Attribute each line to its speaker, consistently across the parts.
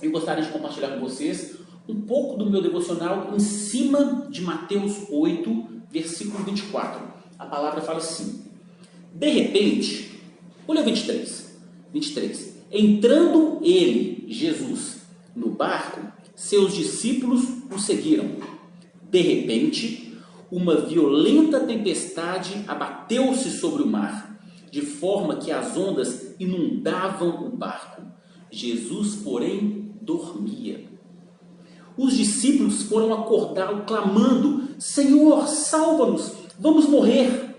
Speaker 1: eu gostaria de compartilhar com vocês um pouco do meu devocional em cima de Mateus 8, versículo 24. A palavra fala assim: de repente, olha o 23. Entrando ele, Jesus, no barco, seus discípulos o seguiram. De repente, uma violenta tempestade abateu-se sobre o mar, de forma que as ondas inundavam o barco. Jesus, porém, dormia. Os discípulos foram acordá-lo, clamando: Senhor, salva-nos, vamos morrer.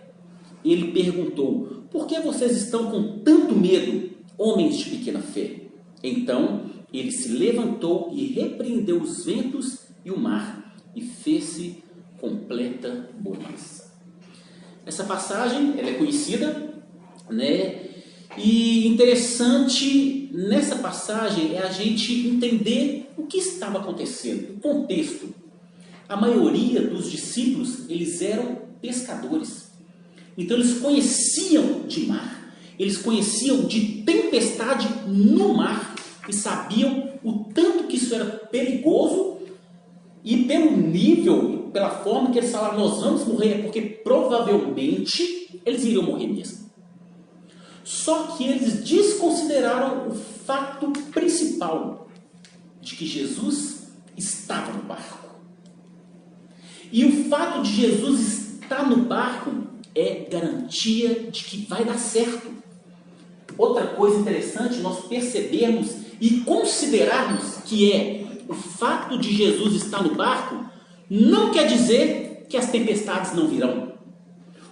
Speaker 1: Ele perguntou: por que vocês estão com tanto medo, homens de pequena fé? Então, ele se levantou e repreendeu os ventos e o mar, e fez-se completa bonança. Essa passagem, ela é conhecida, né? E interessante nessa passagem é a gente entender o que estava acontecendo, o contexto. A maioria dos discípulos, eles eram pescadores. Então eles conheciam de mar, eles conheciam de tempestade no mar e sabiam o tanto que isso era perigoso, e pelo nível, pela forma que eles falaram, nós vamos morrer, é porque provavelmente eles iriam morrer mesmo. Só que eles desconsideraram o fato principal de que Jesus estava no barco. E o fato de Jesus estar no barco é garantia de que vai dar certo. Outra coisa interessante, nós percebermos e considerarmos que o fato de Jesus estar no barco não quer dizer que as tempestades não virão.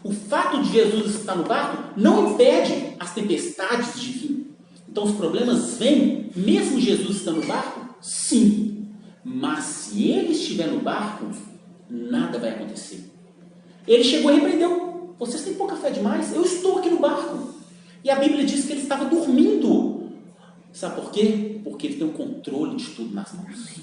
Speaker 1: O fato de Jesus estar no barco não impede as tempestades de vir. Então os problemas vêm, mesmo Jesus estando no barco? Sim. Mas se ele estiver no barco, nada vai acontecer. Ele chegou e repreendeu: vocês têm pouca fé demais, eu estou aqui no barco. E a Bíblia diz que ele estava dormindo. Sabe por quê? Porque ele tem o controle de tudo nas mãos.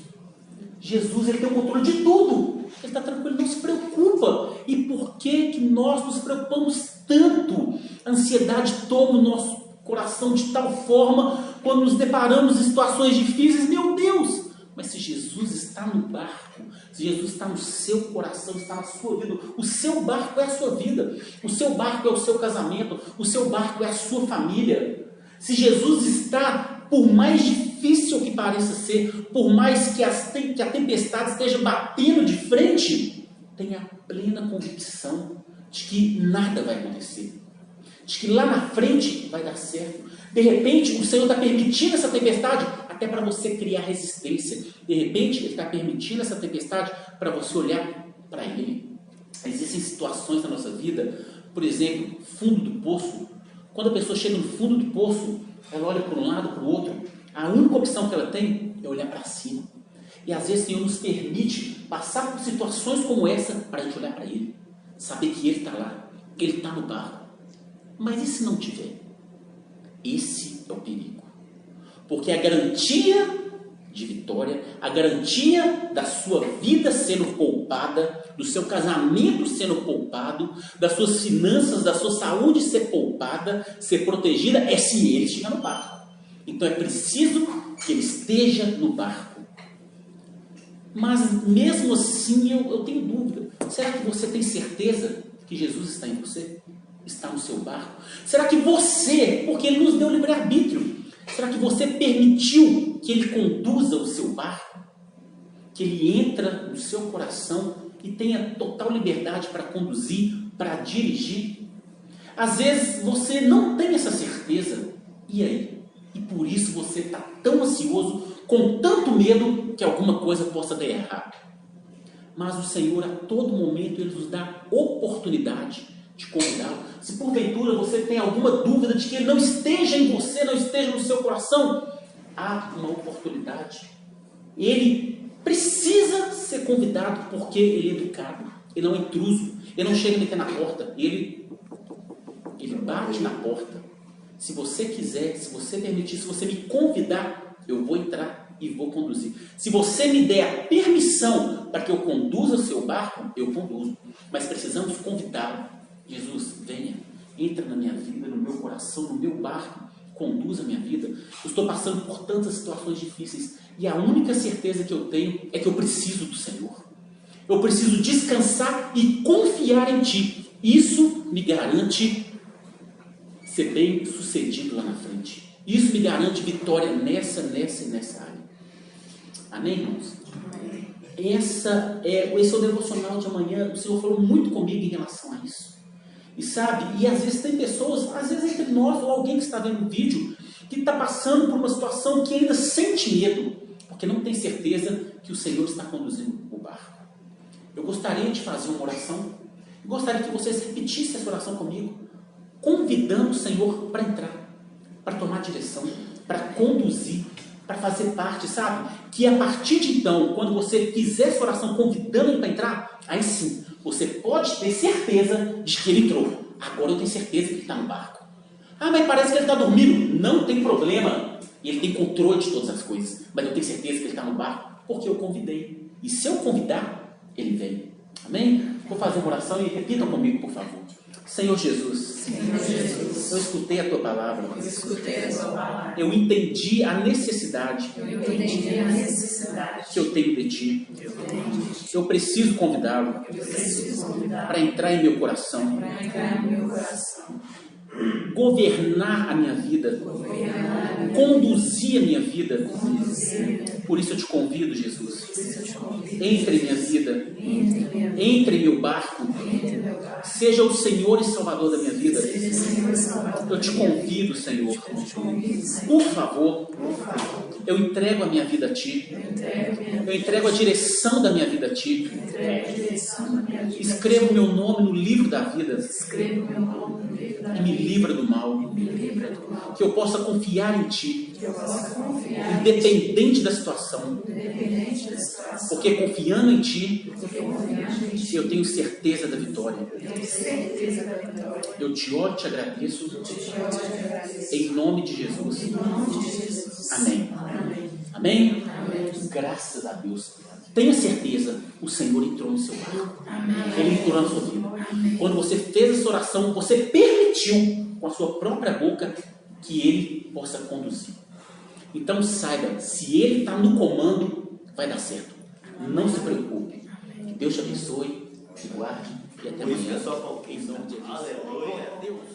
Speaker 1: Jesus, ele tem o controle de tudo. Ele está tranquilo, não se preocupa. E por que nós nos preocupamos tanto? A ansiedade toma o nosso coração de tal forma, quando nos deparamos em situações difíceis, meu Deus! Mas se Jesus está no barco, se Jesus está no seu coração, está na sua vida, o seu barco é a sua vida, o seu barco é o seu casamento, o seu barco é a sua família. Se Jesus está, por mais difícil que pareça ser, por mais que a tempestade esteja batendo de frente, tenha plena convicção de que nada vai acontecer, de que lá na frente vai dar certo. De repente, o Senhor está permitindo essa tempestade até para você criar resistência. De repente, Ele está permitindo essa tempestade para você olhar para Ele. Existem situações na nossa vida, por exemplo, fundo do poço. Quando a pessoa chega no fundo do poço, ela olha para um lado, para o outro, a única opção que ela tem é olhar para cima. E às vezes o Senhor nos permite passar por situações como essa para a gente olhar para Ele, saber que Ele está lá, que Ele está no barco. Mas e se não tiver? Esse é o perigo. Porque a garantia de vitória, a garantia da sua vida sendo poupada, do seu casamento sendo poupado, das suas finanças, da sua saúde ser poupada, ser protegida, é se ele estiver no barco. Então é preciso que ele esteja no barco. Mas mesmo assim eu tenho dúvida. Será que você tem certeza que Jesus está em você? Está no seu barco? Será que você, porque Ele nos deu livre-arbítrio, será que você permitiu que Ele conduza o seu barco? Que Ele entra no seu coração e tenha total liberdade para conduzir, para dirigir? Às vezes você não tem essa certeza. E aí? E por isso você está tão ansioso, com tanto medo que alguma coisa possa dar errado. Mas o Senhor, a todo momento, Ele nos dá oportunidade de convidá-lo. Se porventura você tem alguma dúvida de que Ele não esteja em você, não esteja no seu coração, há uma oportunidade. Ele precisa ser convidado porque Ele é educado, Ele não é intruso, Ele não chega a meter na porta, Ele bate na porta. Se você quiser, se você permitir, se você me convidar, eu vou entrar e vou conduzir. Se você me der a permissão para que eu conduza o seu barco, eu conduzo. Mas precisamos convidá-lo. Jesus, venha, entra na minha vida, no meu coração, no meu barco conduz a minha vida. Eu estou passando por tantas situações difíceis e a única certeza que eu tenho é que eu preciso do Senhor. Eu preciso descansar e confiar em Ti. Isso me garante ser bem sucedido lá na frente. Isso me garante vitória nessa e nessa área. Amém, irmãos? Esse é o devocional de amanhã. O Senhor falou muito comigo em relação a isso. E sabe, e às vezes tem pessoas, às vezes entre nós ou alguém que está vendo o vídeo, que está passando por uma situação que ainda sente medo, porque não tem certeza que o Senhor está conduzindo o barco. Eu gostaria de fazer uma oração, e gostaria que vocês repetissem essa oração comigo, convidando o Senhor para entrar, para tomar direção, para conduzir, para fazer parte, sabe? Que a partir de então, quando você fizer essa oração convidando ele para entrar, aí sim, você pode ter certeza de que ele entrou. Agora eu tenho certeza que ele está no barco. Ah, mas parece que ele está dormindo. Não tem problema. Ele tem controle de todas as coisas. Mas eu tenho certeza que ele está no barco porque eu convidei. E se eu convidar, ele vem. Amém? Vou fazer uma oração e repitam comigo, por favor. Senhor Jesus, eu escutei a Tua palavra. Eu entendi a necessidade que eu tenho de Ti. Eu preciso convidá-lo para entrar em meu coração, governar a minha vida, conduzir a minha vida. Por isso eu te convido, Jesus. Entre em minha vida, entre em meu barco, seja o Senhor e Salvador da minha vida. Eu te convido, Senhor. Por favor, eu entrego a minha vida a Ti. Eu entrego a direção da minha vida a Ti. Escreva o meu nome no livro da vida e me livra do mal. Que eu possa confiar em Ti, independente da situação. Porque confiando em Ti, eu tenho certeza da vitória. Eu te oro e te agradeço. Em nome de Jesus. Amém. Amém? Graças a Deus. Tenha certeza, o Senhor entrou no seu barco. Ele entrou na sua vida. Quando você fez essa oração, você permitiu com a sua própria boca que Ele possa conduzir. Então saiba, se Ele está no comando, vai dar certo. Não se preocupe. Que Deus te abençoe, te guarde e até amanhã. Em nome de Jesus.